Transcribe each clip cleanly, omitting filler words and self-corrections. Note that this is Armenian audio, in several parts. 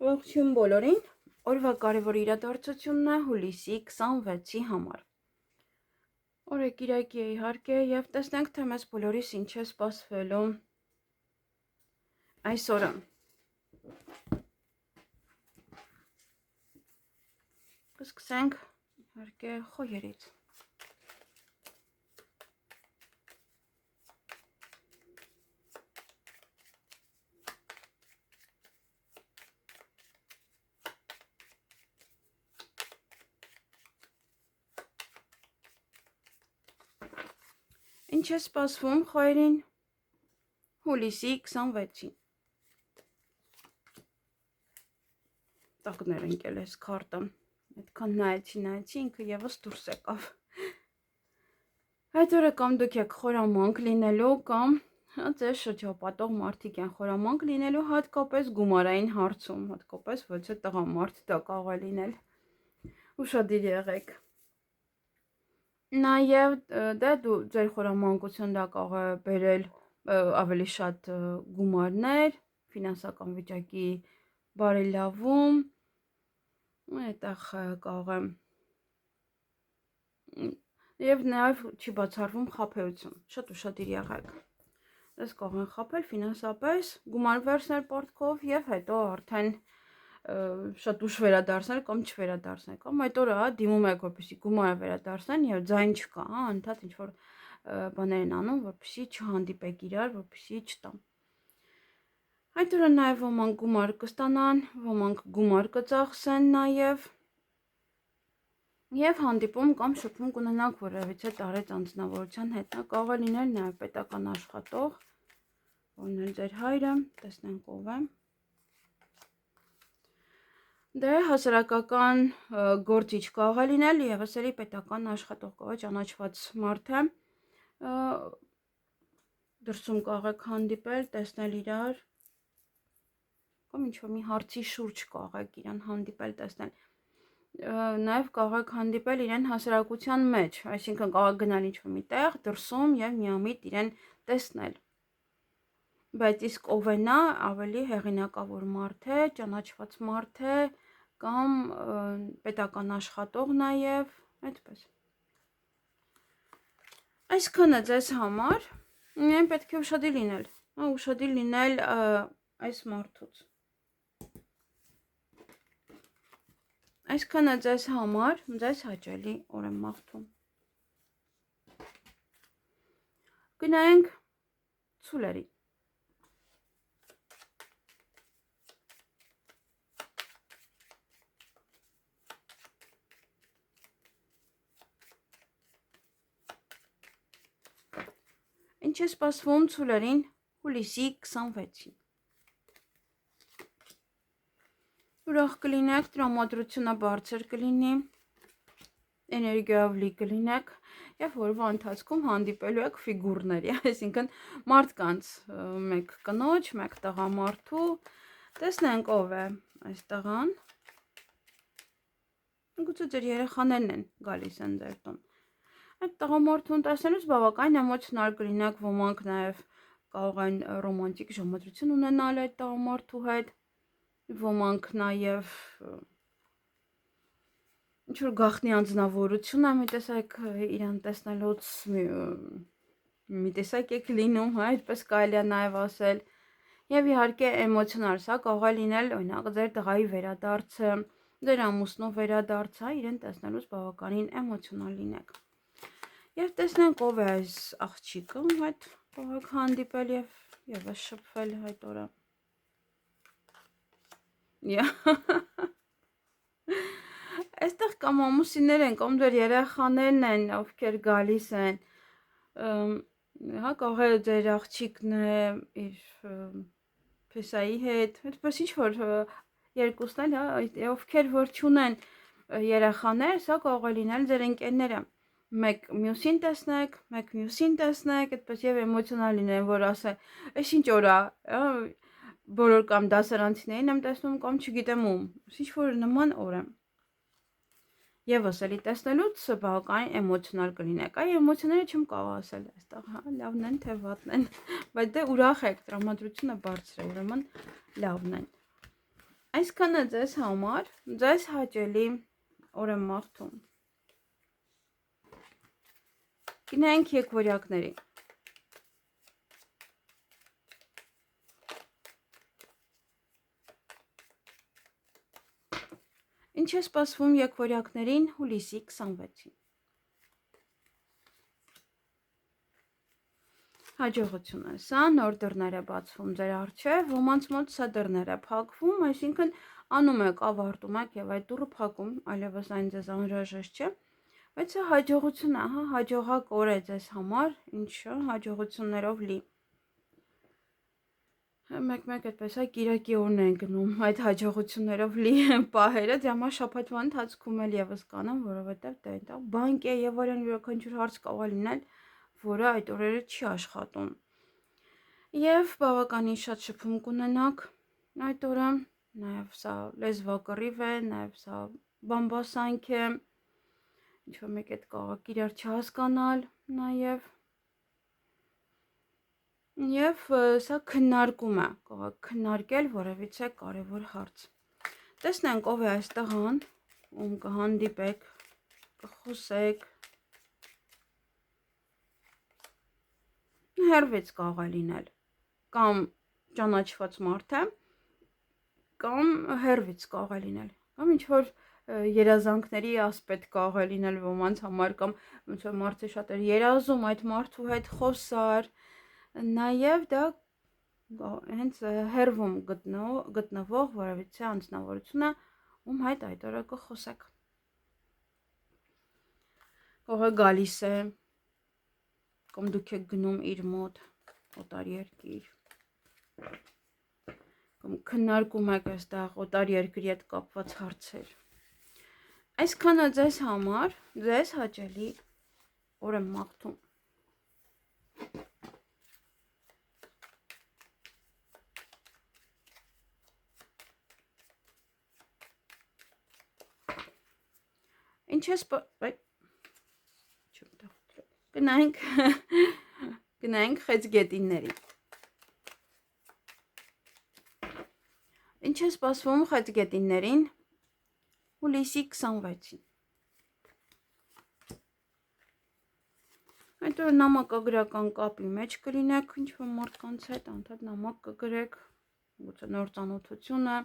Ողջույն բոլորին, օրվա կարևոր իրադարձությունն է հուլիսի 26-ի համար։ Օրը կիրակի է իհարկե եւ տեսնենք թե մեզ բոլորիս ինչ է սպասվելու այս օրը։ Կսկսենք իհարկե խոյերից։ Ինչ է սպասվում խոյերին հուլիսի 26-ին։ Տակներ ընկել էս քարտը, այդքան նայեցի, ինքը եւս դուրս եկավ։ Այդ օրը կամ դուք եք խորամանկ լինելու, կամ ձեզ շրջապատող մարդիկ են խորամանկ լինելու, հատկապես գումարային հարցում, հատկապես ոչ է տղամարդ դա կարող է լինել։ Ուշադիր եղեք։ Նաև դա ձեր խորամանկություն դա կարող է բերել ավելի շատ գումարներ, ֆինանսական վիճակի բարելավում, այդտեղ կարող է եւ նաև չի բացառվում խաբեություն, շատ ուշադիր եղեք։ Դες կարող են խաբել ֆինանսապես, գումար վերցնել պարտքով եւ հետո արդեն շատ ուշ վերադարձնել կամ չվերադարձնել, կամ այդ օրը դիմում եք որպեսզի գումարը վերադարձնեն եւ ձայն չկա, անդադ ինչ որ բաներ են անում, որպեսզի չհանդիպեք իրար, որպեսզի չտան։ Այդ օրը նաեւ ոմանք գումար կստանան, ոմանք գումար կծախսեն եւ հանդիպում կամ շփում կունենանք որևիցե տարեց անձնավորության հետ, նա կարող է լինել նաեւ պետական աշխատող, որն է ձեր հայրը, տեսնենք ով է։ Դե հասարակական գործիչ կարող է լինել եւս էլի պետական աշխատող կարող է ճանաչված մարդ է, դրսում կարող եք հանդիպել, տեսնել իրար, կամ ինչ-որ մի հարցի շուրջ կարող եք իրան հանդիպել, տեսնել, նաեւ կարող եք հանդիպել իրեն հասարակության մեջ, այսինքն կարող եք գնալ ինչ-որ մի տեղ, դրսում եւ միամիտ իրեն տեսնել, բայց իսկ ով է նա, ավելի հեղինակավոր մարդ է, ճանաչված մարդ է, կամ պետական աշխատող նաև, այդպես։ Այսքանը ձեզ համար, միայն պետք է ուշադիր լինել այս մարդուց։ Այսքանը ձեզ համար, ձեզ հաճելի օր եմ մաղթում։ Գնայինք ցուլերին։ Ինչ է սպասվում ցուլերին հուլիսի 26-ին։ Ուրախ կլինեք, տրամադրությունը բարձր կլինի, էներգիայով լի կլինեք եւ օրվա ընթացքում հանդիպելու եք ֆիգուրների, այսինքն մարդկանց, մեկ կնոջ, մեկ տղամարդու, տեսնենք ով է այս տղան։ Գուցե ձեր երեխաներն են գալիս են ձեր տուն։ Այդ տղամարդուն տեսնելուց բավական էմոցիոնալ կլինեք, ոմանք նաև կարող են ռոմանտիկ ժամադրություն ունենալ այդ տղամարդու հետ, ոմանք նաև ինչ-որ գաղտնի անձնավորություն է, մի տեսակ իրան տեսնելուց մի տեսակ եք լինում, այդպես կարելի է նաև ասել, եւ իհարկե էմոցիոնալ, սա կարող է լինել օրինակ ձեր տղայի վերադարձը, ձեր ամուսնու վերադարձը, իրեն տեսնելուց բավականին էմոցիոնալ լինեք։ Եվ տեսնենք ով է այս աղջիկը, այդ կարող եք հանդիպել եւ եւս շփվել այդ օրը։ Այստեղ կամ ամուսիններ են, կամ ձեր երեխաներն են, ովքեր գալիս են։ Հա, կարող է ձեր աղջիկն է իր փեսայի հետ, այդպես ինչ որ երկուսն էլ, հա, ովքեր որ չունեն երեխաներ, սա կարող է լինել ձեր ընկերները։ Մեկ մյուսին տեսնեք, այդպես եւ էմոցիոնալ լինեն, որ ասել, «Էս ինչ օր է», բոլոր կամ դասարանցիներին եմ տեսնում, կամ չգիտեմ ում, ինչ որ նման օր է։ Եվս էլի տեսնելուց բավական էմոցիոնալ կլինեք։ Այ էմոցիաները չեմ կարող ասել այստեղ, հա, լավն են թե վատն են, բայց դե ուրախ եք, տրամադրությունը բարձր է, ուրեմն լավն են։ Այսքանը ձեզ համար, ձեզ հաճելի օր եմ մաղթում։ Գնանք եկվորյակների։ Ինչ է սպասվում եկվորյակներին հուլիսի 26-ին։ Հաջողություն է սա, նոր դռներ է բացվում ձեր առջև, ոմանց մոտ սա դռներ է փակվում, այսինքն անում եք, ավարտում եք եւ այդ դուռը փակում, այլևս այն ձեզ անհրաժեշտ չէ, բայց սա հաջողություն է, հա, հաջողակ օր է ձեզ համար, ինչը հաջողություններով լի։ Մեկ-մեկ այդպես է կիրակի օրն են գնում այդ հաջողություններով լի պահերը, դեմա շաբաթվա ընթացքում էլ եւս կանեմ, որովհետեւ դա բանկ է եւ այլն յուրաքանչյուր հարց կարող լինել, որը այդ օրերը չի աշխատում։ Եվ բավականին շատ շփում կունենաք այդ օրը, նաև սա լեզվակռիվ է, նաև սա բամբասանք է, ինչ-որ մեկ այդ կարող իրար չհասկանալ, նաև սա քննարկում է, կարող քննարկել որևիցե կարևոր հարց։ Տեսնենք ով է այստեղան, ում կհանդիպեք, կխոսեք, հերվից կարող է լինել, կամ ճանաչված մարդ է, կամ հերվից կարող է լինել, կամ ինչ-որ երազանքների ասպետ կարող է լինել ոմանց համար, կամ ինչ-որ մարդը շատ էր երազում այդ մարդու հետ խոսար, նաև դա հենց հերվում գտնվող որևիցե անձնավորություն է, ում հետ այդ օրը կխոսեք։ Կարող է գալիս է, կամ դուք եք գնում իր մոտ, օտար երկիր, կամ քննարկում եք այստեղ օտար երկրի հետ կապված հարցեր։ Այսքանը ձեզ համար, ձեզ հաճելի օր եմ մաղթում։ Ինչ է գնանք խեցգետինների։ Ինչ է սպասվում խեցգետիններին հուլիսի 26-ին։ Այդ օրը նամակագրական կապի մեջ կլինեք ինչ-որ մարդկանց հետ, անդադ նամակ կգրեք, գուցե նոր ծանոթություն է,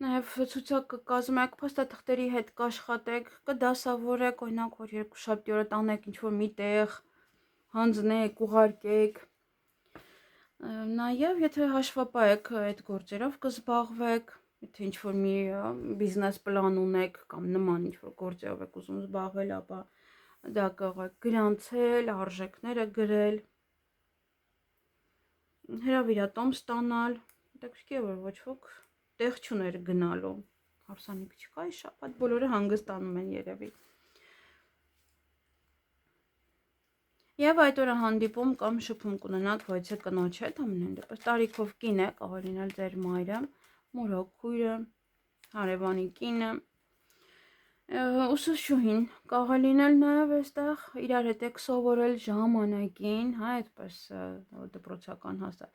նաև ցուցակ կկազմեք, փաստաթղթերի հետ կաշխատեք, կդասավորեք, օրինակ, որ երկուշաբթի օրը տանեք ինչ-որ մի տեղ, հանձնեք, ուղարկեք։ Նաև եթե հաշվապահ եք այդ գործերով կզբաղվեք, եթե ինչ-որ մի բիզնես պլան ունեք կամ նման ինչ-որ գործերով եք ուզում զբաղվել, ապա դա կարող եք գրանցել, արժեքները գրել, հրավիրատոմ ստանալ, հետաքրքիր է, որ ոչ ոք տեղ չուներ գնալու, հարսանիք չկա, շաբաթ բոլորը հանգստանում են երևի։ Եվ այդ օրը հանդիպում կամ շփում կունենաք ոյցե կնոջ հետ, ամենայն դեպս տարիքով կին է, կարող լինել ձեր մայրը, մորոք քույրը, հարևանի կինը, ուսուցչուհին, կարող լինել նաև այստեղ իրար հետ եք սովորել ժամանակին, հա, այդպես դպրոցական հաստ։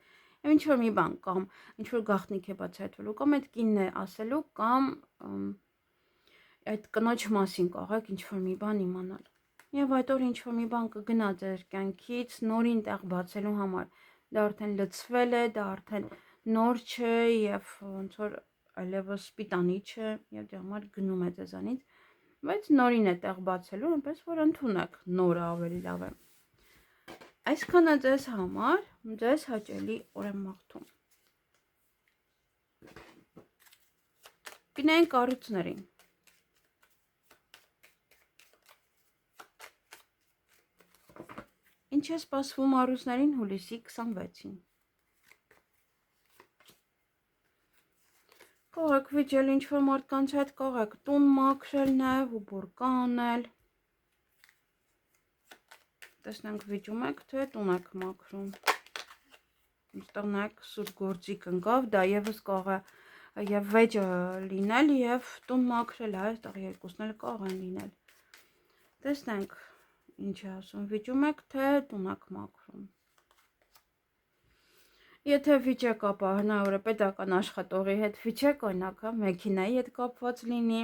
Եվ ինչ-որ մի բան կամ ինչ-որ գաղտնիք է բացահայտվելու, կամ այդ կինն է ասելու, կամ այդ կնոջ մասին կարող եք ինչ-որ մի բան իմանալ։ Եվ այդ օր ինչ-որ մի բան կգնա ձեր կյանքից նորին տեղ բացելու համար։ Դա արդեն լցվել է, դա արդեն նոր չէ եւ ոնց որ այլևս սպիտանի չէ եւ դրա համար գնում է ձեզանից, բայց նորին է տեղ բացելու, այնպես որ ընդունեք, նորը ավելի լավ է։ Այսքանը ձեզ համար, ձեզ հաճելի օր եմ մաղթում։ Գնանք կառույցներին։ Ինչ է սպասվում առույցներին հուլիսի 26-ին։ Կարող եք վիճել ինչ-որ մարդկանց հետ, կարող եք տուն մաքրել նաև ու բուրկա անել։ Տեսնենք վիճում եք, թե տուն եք մաքրում։ Այստեղ նայեք սուր գործիք ընկավ, դա եւս կարող է եւ վեճը լինել եւ տուն մաքրել, այստեղ երկուսն էլ կարող են լինել։ Տեսնենք ինչ է ասում, վիճում եք, թե տուն եք մաքրում։ Եթե վիճակ ապա հնարավոր է պետական աշխատողի հետ վիճակ օրինակ, հա, մեքենայի հետ կապված լինի,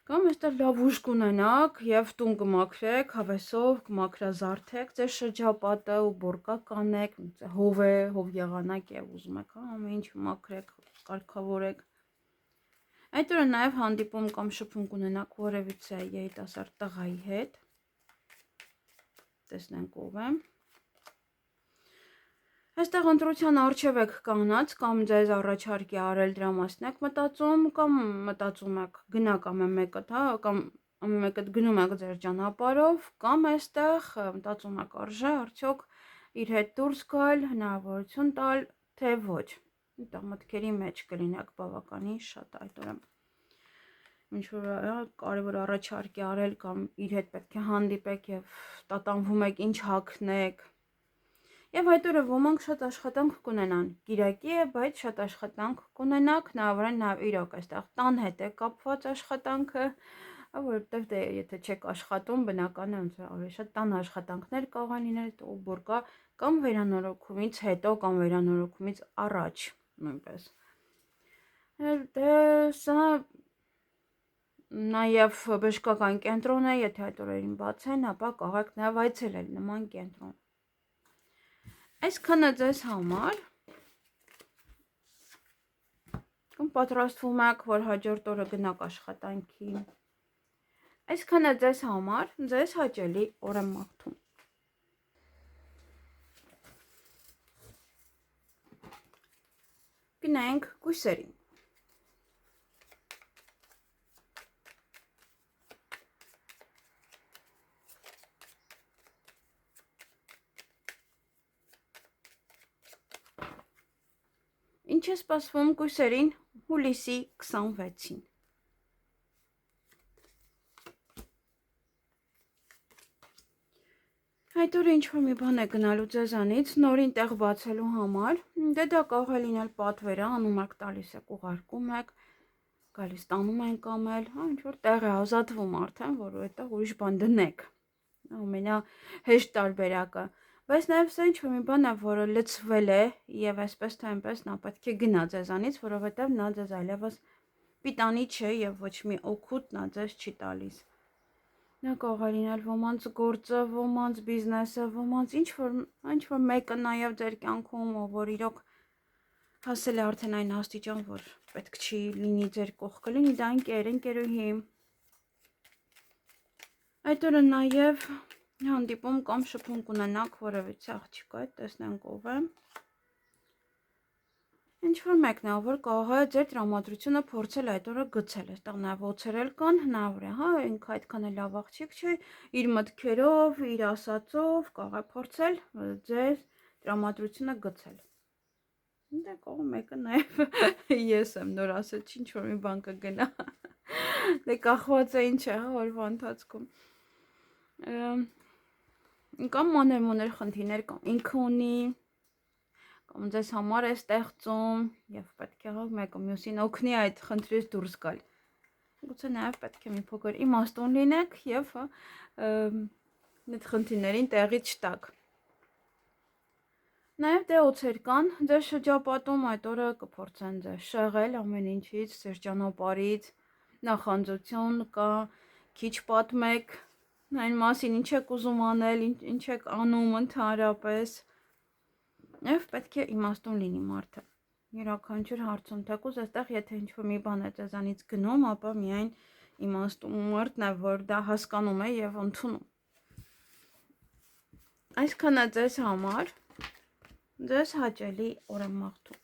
կամ այստեղ լավ ուժ կունենաք եւ տուն կմաքրեք, հավեսով կմաքրազարդեք ձեր շրջապատը ու բորկա կանեք, հով է, հով եղանակ է ուզում եք, հա, ամեն ինչ մաքրեք, կարգավորեք։ Այդ օրը նաեւ հանդիպում կամ շփում կունենաք որևիցե երիտասարդ տղայի հետ։ Տեսնենք ով է։ Այստեղ ընտրության առջև եք կանգնած կամ ձեզ առաջարկ է արել դրա մասին եք մտածում կամ մտածում եք գնաք ամեն մեկը, հա, կամ ամեն մեկը գնում եք ձեր ճանապարհով կամ այստեղ մտածում եք արժե արդյոք իր հետ դուրս գալ, հնարավորություն տալ, թե ոչ։ Այդտեղ մտքերի մեջ կլինեք բավականին շատ այդ օրը։ Ինչ որ կարևոր առաջարկ է արել կամ իր հետ պետք է հանդիպեք եւ տատանվում եք ինչ հագնեք։ Եվ այդ օրը ոմանք շատ աշխատանք կունենան, կիրակի է, բայց շատ աշխատանք կունենաք, հնարավոր է նաև իրոք այստեղ տան հետ է կապված աշխատանքը, որովհետև դե եթե չեք աշխատում, բնական է ոնց ավելի շատ տան աշխատանքներ կարող են լինել, ու բորկա կամ վերանորոգումից հետո կամ վերանորոգումից առաջ նույնպես։ Դե սա նաև բժշկական կենտրոն է, եթե այդ օրերին բաց են, ապա կարող եք նաև այցելել նման կենտրոն։ Այսքանը ձեզ համար կամ պատրաստվում եք, որ հաջորդ օրը գնաք աշխատանքի։ Այսքանը ձեզ համար, ձեզ հաճելի օր եմ մաղթում։ Գնանք կույսերին։ Ինչ է սպասվում կույսերին հուլիսի 26-ին։ Այդ օրը ինչ-որ մի բան է գնալու ձեզանից նորին տեղ բացելու համար, դե դա կարող է լինել պատվերը, անում եք, տալիս եք, ուղարկում եք, գալիս տանում են կամել, ինչ-որ տեղ է ազատվում արդեն, որ այդտեղ ուրիշ բան դնեք, ամենահեշտ տարբերակը, բայց նաև սա ինչ-որ մի բան է, որը լցվել է և այսպես թե այնպես նա պետք է գնա ձեզանից, որովհետև նա ձեզ այլևս պիտանի չէ և ոչ մի օգուտ նա ձեզ չի տալիս։ Նա կարող է լինել ոմանց գործը, ոմանց բիզնեսը, ոմանց ինչ-որ մեկը նաև ձեր կյանքում, որ իրոք հասել է արդեն այն աստիճան, որ պետք չի լինի ձեր կողքը լինի, դա ընկեր, ընկերուհի։ Այդ օրը նաև հանդիպում կամ շփում կունենաք որևիցե աղջիկա, տեսնենք ով է։ Ինչ-որ մեկն է, որ կարող է ձեր տրամադրությունը փորձել այդ օրը գցել, այստեղ նաև օցերել կան, հնարավոր է, հա, ինքը այդքան է լավ աղջիկ չէ, իր մտքերով, իր ասածով կարող է փորձել ձեր տրամադրությունը գցել։ Դե կողմ մեկը նաև ես եմ նոր ասել, ինչ-որ մի բան կգնա։ Դե կախված է ինչ է, հա, օրվա ընթացքում։ Կամ մանր-մունր խնդիրներ կամ ինքը ունի, կամ ձեզ համար է ստեղծում և պետք է մեկը մյուսին օգնի այդ խնդրից դուրս գալ։ Գուցե նաև պետք է մի փոքր իմաստուն լինեք և այդ խնդիրներին տեղից չտաք։ Նաև դե օձեր կան, ձեր շրջապատում այդ օրը կփորձեն ձեզ շեղել ամեն ինչից, ձեր ճանապարհից, նախանձություն կա, քիչ պատմեք այն մասին, ինչ եք ուզում անել, ինչ եք անում ընդհանրապես։ Եվ պետք է իմաստուն լինի մարդը։ Յուրաքանչյուր հարցում թեկուզ այստեղ եթե ինչ-որ մի բան է ձեզանից գնում, ապա միայն իմաստուն մարդն է, որ դա հասկանում է եւ ընդունում։ Այսքանը ձեզ համար, ձեզ հաճելի օր եմ մաղթում։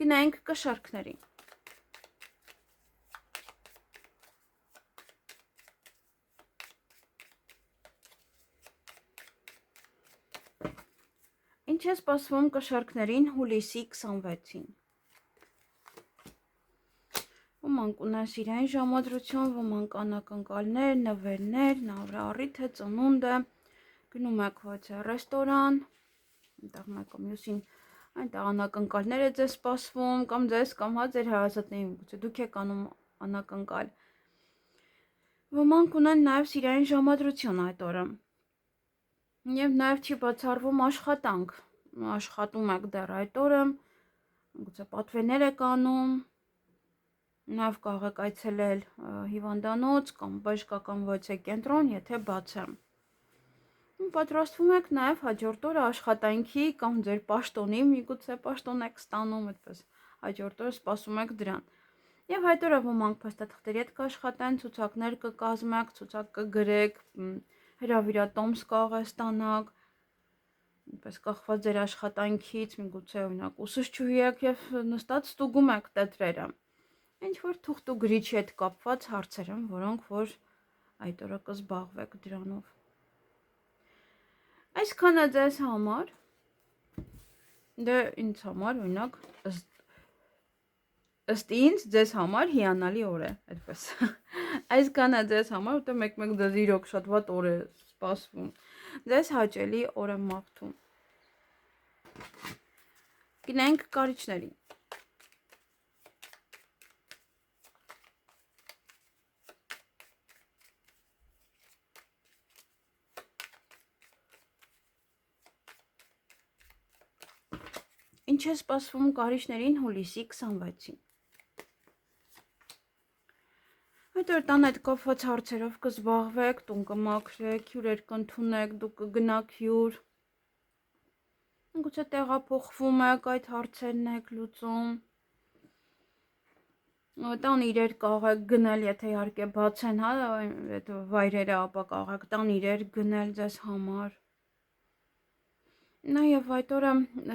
Գնանք կշարքներին։ Ինչ է սպասվում կշարքներին հուլիսի 26-ին։ Ոմանք ունեն իրեն ժամադրություն, ոմանք անակնկալներ, նվերներ, նավրա առիթ է, ծնունդ է, գնում եք ոչ ռեստորան, այնտեղ մեկը մյուսին այնտեղ անակնկալներ է ձեզ սպասվում, կամ ձեզ կամ հա ձեր հարազատներին, գուցե դուք եք անում անակնկալ։ Ոմանք ունեն նաև իրեն ժամադրություն այդ օրը։ Եվ նաև չի բացառվում աշխատանք, աշխատում եք դեռ այդ օրը, գուցե պատվերներ եք անում, նաև կարող եք այցելել հիվանդանոց կամ բժշկական βοηθյա կենտրոն, եթե բաց է։ Պատրաստվում եք նաև հաջորդ օրը աշխատանքի կամ ձեր պաշտոնի, միգուցե պաշտոն եք ստանում, այդպես հաջորդ օրը սպասում եք դրան։ Եվ այդ օրը ոմանք փաստաթղթերի հետ կաշխատեն, ցուցակներ կկազմեք, ցուցակ կգրեք, հրավիրատոմս կարող է ստանաք, այնպես կախված ձեր աշխատանքից, միգուցե օրինակ ուսուցչուհի եք եւ նստած ստուգում եք տետրերը։ Ինչ որ թուղթ ու գրիչի հետ կապված հարցեր են, որոնք որ այդ օրը կզբաղվեք դրանով։ Այսքանը ձեզ համար, դե ինձ համար, օրինակ, ըստ ինձ ձեզ համար հիանալի օր է, այդպես։ Այսքանը ձեզ համար, որտեղ մեկ-մեկ ձեզ իրոք շատ վատ օր է սպասվում։ Ձեզ հաճելի օր եմ մաղթում։ Գնանք կարիճներին։ Ինչ է սպասվում կարիճներին հուլիսի 26-ին։ Այդ օր տան հետ կապված հարցերով կզբաղվեք, տուն կմաքրեք, հյուրեր կընդունեք, դուք կգնաք հյուր։ Գուցե տեղափոխվում եք, այդ հարցերն եք լուծում։ Տան իրեր կարող եք գնել, եթե իհարկե բաց են, հա, այդ վայրերը, ապա կարող եք տան իրեր գնել ձեզ համար։ Նաև այդ օրը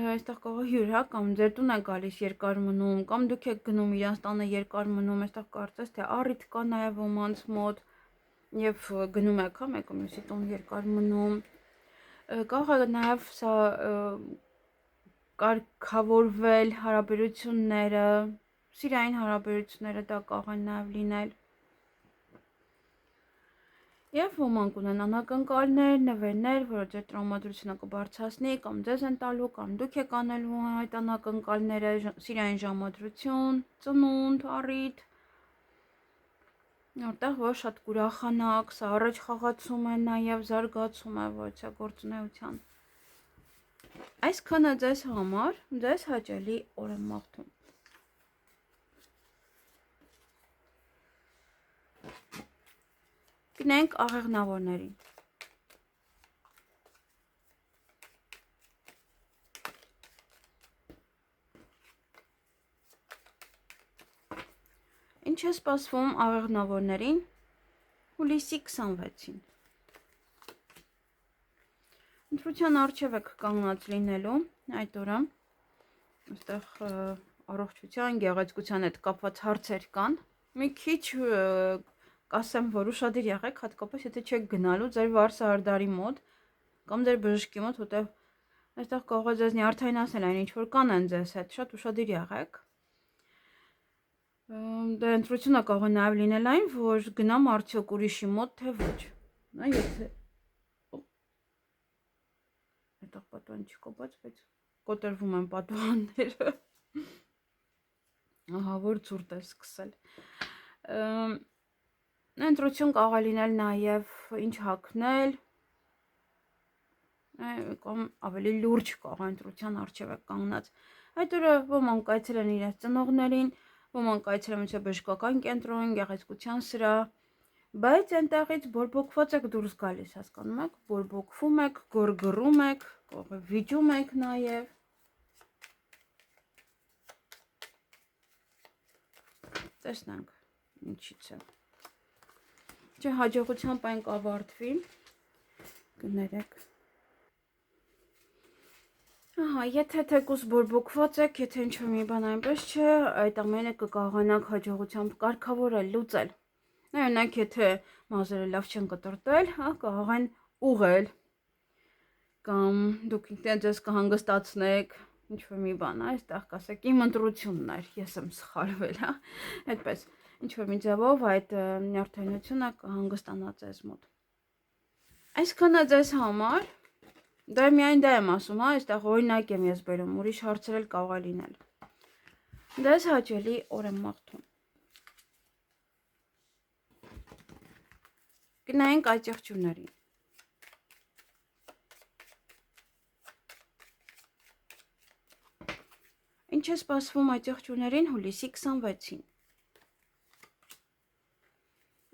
այստեղ կարող հյուր, հա, կամ ձեր տուն է գալիս երկար մնում, կամ դուք եք գնում իրանց տանը երկար մնում, այստեղ կարծես թե առիթ կա նաև ոմանց մոտ եւ գնում եք, հա, մեկը մյուսի տուն երկար մնում։ Կարող է նաև սա կարգավորվել հարաբերությունները, սիրային հարաբերությունները դա կարող են նաև լինել։ Եվ ոմանք ունենան ակնկալներ, նվերներ, որը ձեր տրամադրությունը կբարձրացնի, կամ ձեզ են տալու, կամ դուք եք անելու այդ ակնկալները, սիրային ժամադրություն, ծնունդ, առիթ, որտեղ որ շատ կուրախանաք, սա առաջ խաղացում է, նաև զարգացում է ոչա գործունեության։ Այսքանը ձեզ համար, ձեզ հաճելի օր եմ մաղթում։ Գնանք աղեղնավորներին։ Ինչ է սպասվում աղեղնավորներին հուլիսի 26-ին։ Ընտրության առջև եք կանգնած լինելու այդ օրը, այստեղ առողջության, գեղեցկության հետ կապված հարցեր կան, մի քիչ կասեմ, որ ուշադիր եղեք, հատկապես եթե չեք գնալու ձեր վարսահարդարի մոտ կամ ձեր բժշկի մոտ, որտեղ այստեղ կարող է ձեզ նյարդայնացնել այն ինչ որ կանեն ձեզ հետ, շատ ուշադիր եղեք։ Դե ընտրությունը կարող է նաև լինել այն, որ գնամ արդյոք ուրիշի մոտ, թե ոչ։ Նա եթե այդտեղ պատվան չի կոպած, բայց կոտրվում են պատվանները։ Ահա որ ցուրտ է սկսել։ Ընտրություն կարող է լինել նաև ինչ հագնել, կամ ավելի լուրջ կարող է ընտրության առջև եք կանգնած։ Այդ օրը ոմանք այցելեն իրենց ծնողներին, ոմանք այցելեն մինչև բժշկական կենտրոն, գեղեցկության սրահ, բայց այնտեղից բորբոքված եք դուրս գալիս, հասկանում եք, բորբոքվում եք, գորգռում եք, կարող է վիճում եք նաև։ Տեսնենք ինչից է։ Չէ, հաջողությամբ այն կավարտվի, կներեք։ Ահա, եթե թեկուզ բորբոքված եք, եթե ինչ-որ մի բան այնպես չէ, այդ ամենը կկարողանաք հաջողությամբ կարգավորել, լուծել։ Օրինակ, եթե մազերը լավ չեն կտրտել, հա, կարող են ուղղել, կամ դուք ինքներդ ձեզ կհանգստացնեք, ինչ-որ մի բան, այստեղ կասեք, իմ ընտրությունն էր, ես եմ սխալվել, հա, այդպես։ Ինչ-որ մի ձևով այդ նյարդայնությունը կհանգստանա ձեզ մոտ։ Այսքանը ձեզ համար, դա միայն դա եմ ասում, հա, այստեղ օրինակ եմ ես բերում, ուրիշ հարցեր էլ կարող է լինել։ Ձեզ հաճելի օր եմ մաղթում։ Գնանք աճեղջյուրներին։ Ինչ է սպասվում այդ եղջյուրներին հուլիսի 26-ին։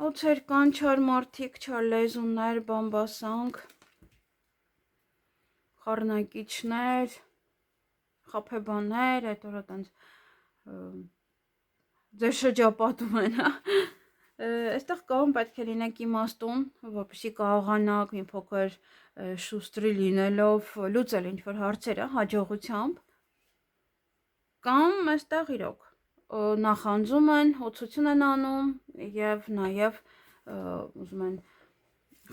Օձեր կան չար մարդիկ, չար լեզուներ, բամբասանք, խառնակիչներ, խաբեբաներ, այդ օրը տենց ձեր շրջապատում են, հա։ Այստեղ կողմ պետք է լինեք իմաստուն, որպեսզի կարողանաք մի փոքր շուստրի լինելով լուծել ինչ-որ հարցերը հաջողությամբ, կամ այստեղ իրոք նախանձում են, հոցություն են անում եւ նաեւ ուզում են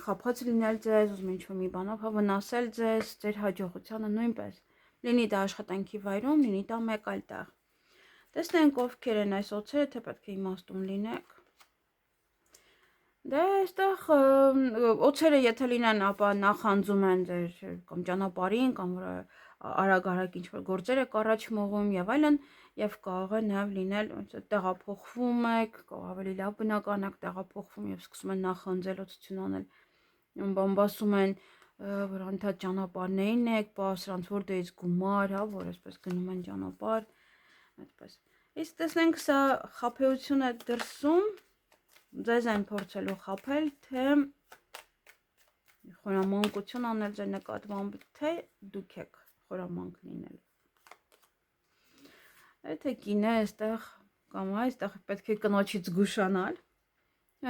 խաբած լինել ձեզ, ուզում են ինչ-որ մի բանով վնասել ձեզ, ձեր հաջողությանը նույնպես։ Լինի դա աշխատանքի վայրում, լինի դա մեկ այլ տեղ։ Տեսնենք ովքեր են այս օձերը, թե պետք է իմաստուն լինեք։ Դե այստեղ օձերը եթե լինեն, ապա նախանձում են ձեր կամ ճանապարհին, կամ որ արագ-արագ ինչ-որ գործեր եք առաջ մղում եւ այլն, եւ կարող է նաեւ լինել տեղափոխվում եք, կարող ավելի լավ բնական եք տեղափոխվում եւ սկսում են նախանձել, օծություն անել, բամբասում են, որ անդադ ճանապարհներին եք, բա սրանց որտեղից գումար, հա, որ այսպես գնում են ճանապարհ, այդպես։ Իսկ տեսնենք սա խաբեությունը դրսում, ձեզ են փորձելու խաբել, թե խորամանկություն անել ձեր նկատմամբ, թե դուք եք խորամանկ լինել։ Եթե կին է այստեղ կամ այստեղ պետք է կնոջից զգուշանալ,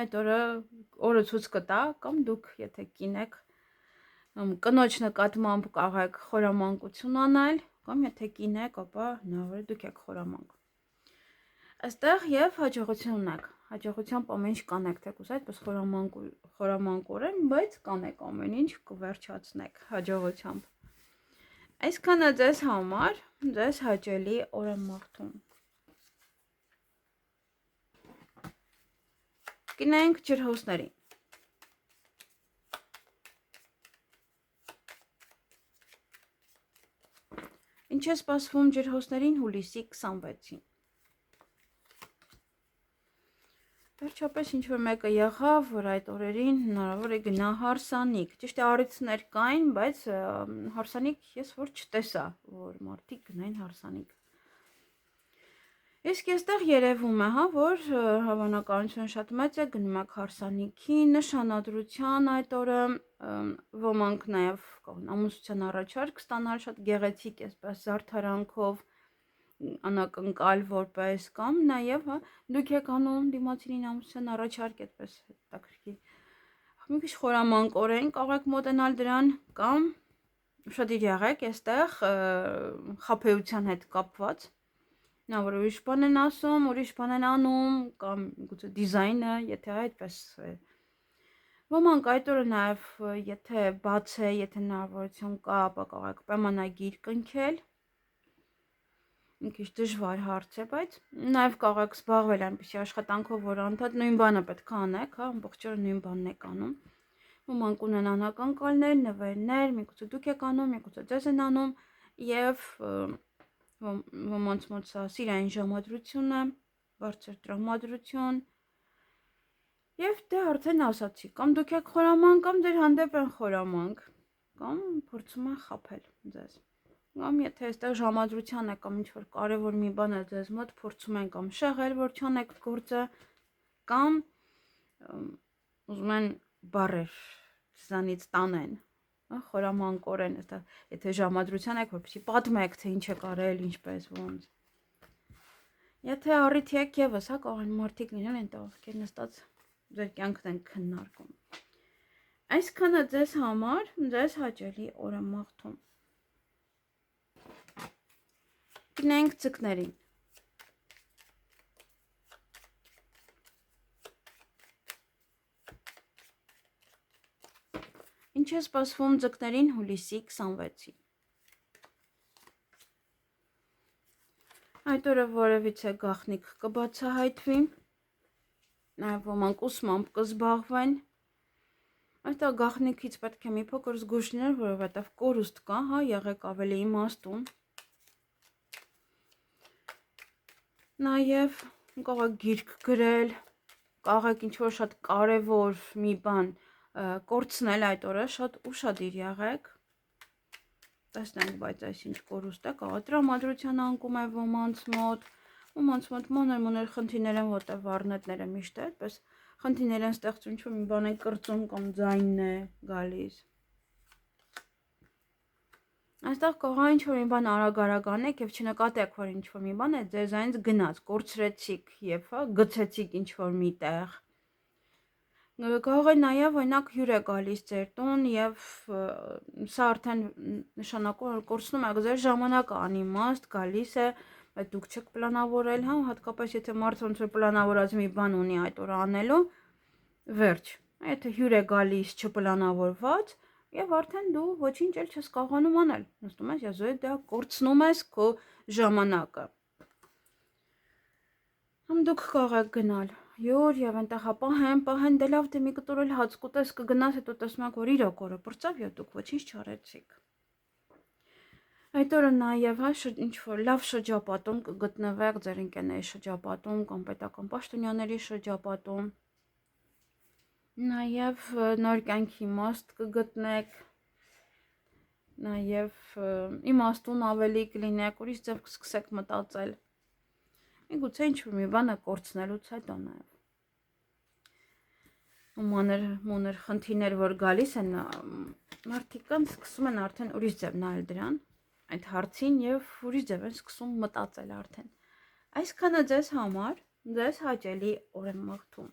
այդ օրը ցույց կտա, կամ դուք եթե կին եք, կնոջ նկատմամբ կարող եք խորամանկություն անել, կամ եթե կին եք, ապա հնարավոր է դուք եք խորամանկ։ Այստեղ եւ հաջողություն ունեք, հաջողությամբ ամեն ինչ կանեք, թեկուզ այդպես խորամանկորեն, բայց կանեք ամեն ինչ, կվերջացնեք հաջողությամբ։ Այսքանը ձեզ համար, ձեզ հաճելի օր եմ մաղթում։ Գնանք ջրհոսներին։ Ինչ է սպասվում ջրհոսներին հուլիսի 26-ին։ Վերջապես ինչ-որ մեկը եղավ, որ այդ օրերին հնարավոր է գնա հարսանիք։ Ճիշտ է, առիթներ կային, բայց հարսանիք ես որ չտեսա, որ մարդիկ գնային հարսանիք։ Իսկ այստեղ երևում է, հա, որ հավանականությունը շատ մեծ է, գնում եք հարսանիքի, նշանադրության այդ օրը, ոմանք նաև կարող ամուսնության առաջարկ ստանալ շատ գեղեցիկ, այսպես զարդարանքով, անակնկալ որպես, կամ նաև, հա, դուք եք անում դիմացինին ամուսնության առաջարկ, այդպես հետաքրքիր։ Մի քիչ խորամանկորեն կարող եք մոտենալ դրան, կամ ուշադիր եղեք այստեղ խաբեության հետ կապված։ Նա որ ուրիշ բան են ասում, ուրիշ բան են անում, կամ գուցե դիզայնը, եթե այդպես է։ Ոմանք այդ օրը նաև եթե բաց է, եթե հնարավորություն կա, ապա կարող եք պայմանագիր կնքել։ Մի քիչ դժվար հարց է, բայց նաև կարող եք զբաղվել այնպիսի աշխատանքով, որ անդադ նույն բանը պետք է անեք, հա, ամբողջ օրը նույն բանն եք անում։ Ոմանք ունեն անակնկալներ, նվերներ, միգուցե դուք եք անում, միգուցե ձեզ են անում, եւ ոմանց մոտ սա սիրային ժամադրություն է, բարձր տրամադրություն, եւ դե արդեն ասացի, կամ դուք եք խորամանկ, կամ ձեր հանդեպ են խորամանկ, կամ փորձում են խաբել ձեզ, կամ եթե այստեղ ժամադրության է, կամ ինչ-որ կարևոր մի բան է ձեզ մոտ, փորձում են կամ շեղել, որ չանեք գործը, կամ ուզում են բարեր ձեզանից տանեն, խորամանկորեն, եթե ժամադրության եք, որպեսզի պատմեք, թե ինչ եք արել, ինչպես, ոնց։ Եթե առիթ եք եւս, հա, կարող են մարդիկ լինել այնտեղ, ովքեր նստած ձեր կյանքն են քննարկում։ Այսքանը ձեզ համար, ձեզ հաճելի օր եմ մաղթում։ Գնանք ձկներին։ Ինչ է սպասվում ձկներին հուլիսի 26-ին։ Այդ օրը որևիցե գաղտնիք կբացահայտվի, նաև ոմանք ուսմամբ կզբաղվեն։ Այստեղ գաղտնիքից պետք է մի փոքր զգույշ լինել, որովհետև կորուստ կա, հա, եղեք ավելի իմաստուն։ Նաև կարող եք գիրք գրել, կարող եք ինչ-որ շատ կարևոր մի բան կորցնել այդ օրը, շատ ուշադիր եղեք, տեսնենք, բայց այսինչ կորուստ է, կարող է տրամադրության անկում է ոմանց մոտ մանր խնդիրներ են, որտեղ վառնետները միշտ է, այդպես խնդիրներ են ստեղծում, ինչ-որ մի բան են կրծում կամ ձայնն է գալիս։ Այստեղ կարող է ինչ-որ մի բան արագ անեք եւ չնկատեք, որ ինչ-որ մի բան է ձեզանից գնաց, կորցրեցիք եւ գցեցիք ինչ-որ միտեղ։ Կարող է նաև օրինակ հյուր է գալիս ձեր տուն եւ սա արդեն նշանակում է, որ կորցնում եք ձեր ժամանակը անիմաստ գալիս է, բայց դուք չեք պլանավորել, հա, հատկապես եթե մարդը ոնց որ պլանավորած մի բան ունի այդ օրը անելու, վերջ։ Եթե հյուր է գալիս չպլանավորված եւ արդեն դու ոչինչ էլ չես կարողանում անել։ Նստում ես եւ զոհ դա կորցնում ես քո ժամանակը։ Համ դուք կարող եք գնալ յուր եւ այնտեղ պահեն, դե լավ դե մի կտոր էլ հաց կուտես կգնաս, հետո տեսնում եք որ իրոք օրը բրծավ եւ դուք ոչինչ չարեցիք։ Այդ օրը նաեւ հա ինչ որ լավ շրջապատում կգտնվեք ձեր ընկերների շրջապատում կամ պետական պաշտոնյաների շրջապատում։ Նաեւ նոր կյանքի իմաստ կգտնեք։ Նաեւ իմաստուն ավելի կլինեք, ուրիշ ձև կսկսեք մտածել։ Միգուցե ինչ-որ մի բանը կորցնելուց հետո նաեւ։ Մանր խնդիրներ, որ գալիս են, մարդիկ սկսում են արդեն ուրիշ ձև նայել դրան, այդ հարցին եւ ուրիշ ձև են սկսում մտածել արդեն։ Այսքանը ձեզ համար, ձեզ հաճելի օր եմ մաղթում։